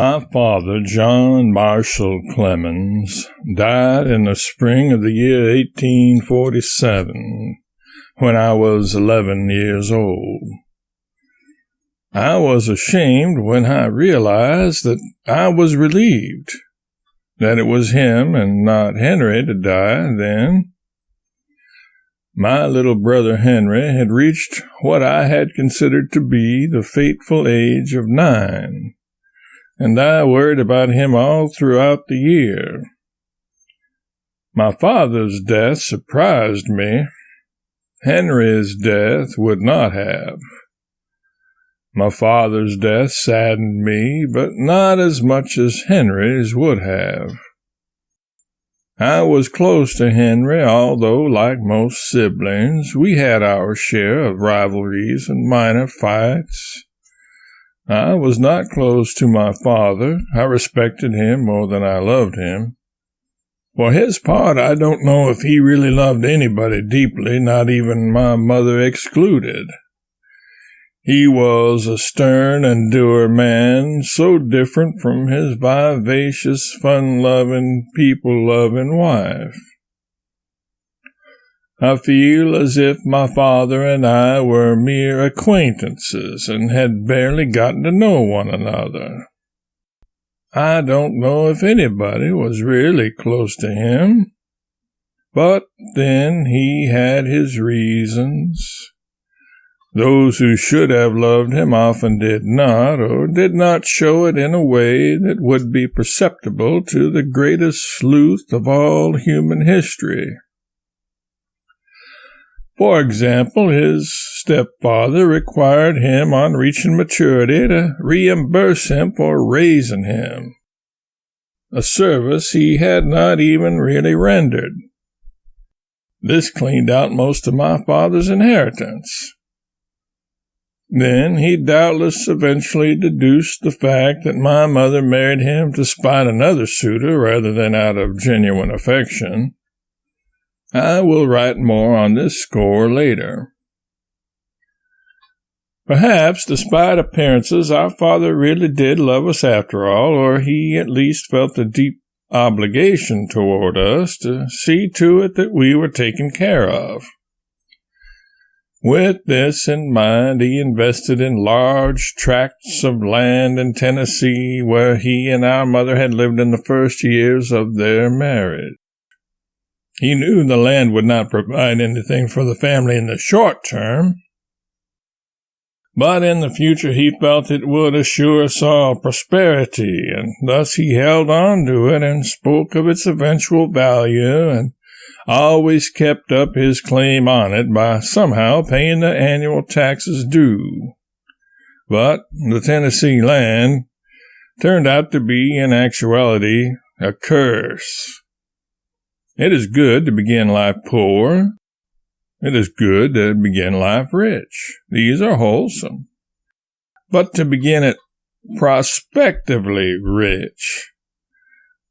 My father, John Marshall Clemens, died in the spring of the year 1847, when I was 11 years old. I was ashamed when I realized that I was relieved that it was him and not Henry to die then. My little brother Henry had reached what I had considered to be the fateful age of 9, and I worried about him all throughout the year. My father's death surprised me. Henry's death would not have. My father's death saddened me, but not as much as Henry's would have. I was close to Henry, although, like most siblings, we had our share of rivalries and minor fights. I was not close to my father. I respected him more than I loved him. For his part, I don't know if he really loved anybody deeply, not even my mother excluded. He was a stern and dour man, so different from his vivacious, fun-loving, people-loving wife. I feel as if my father and I were mere acquaintances and had barely gotten to know one another. I don't know if anybody was really close to him, but then he had his reasons. Those who should have loved him often did not, or did not show it in a way that would be perceptible to the greatest sleuth of all human history. For example, his stepfather required him on reaching maturity to reimburse him for raising him, a service he had not even really rendered. This cleaned out most of my father's inheritance. Then he doubtless eventually deduced the fact that my mother married him to spite another suitor rather than out of genuine affection. I will write more on this score later. Perhaps, despite appearances, our father really did love us after all, or he at least felt a deep obligation toward us to see to it that we were taken care of. With this in mind, he invested in large tracts of land in Tennessee, where he and our mother had lived in the first years of their marriage. He knew the land would not provide anything for the family in the short term, but in the future he felt it would assure us all prosperity, and thus he held on to it and spoke of its eventual value and always kept up his claim on it by somehow paying the annual taxes due. But the Tennessee land turned out to be, in actuality, a curse. It is good to begin life poor. It is good to begin life rich. These are wholesome. But to begin it prospectively rich,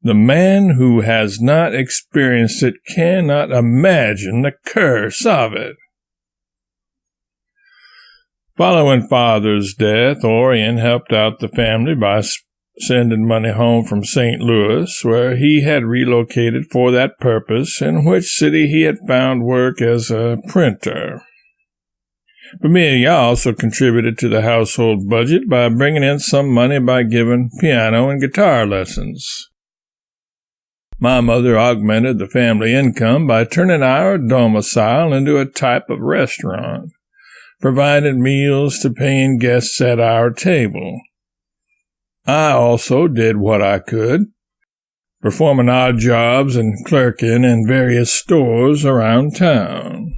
the man who has not experienced it cannot imagine the curse of it. Following Father's death, Orion helped out the family by sending money home from St. Louis, where he had relocated for that purpose, in which city he had found work as a printer. Familia also contributed to the household budget by bringing in some money by giving piano and guitar lessons. My mother augmented the family income by turning our domicile into a type of restaurant, provided meals to paying guests at our table. I also did what I could, performing odd jobs and clerking in various stores around town.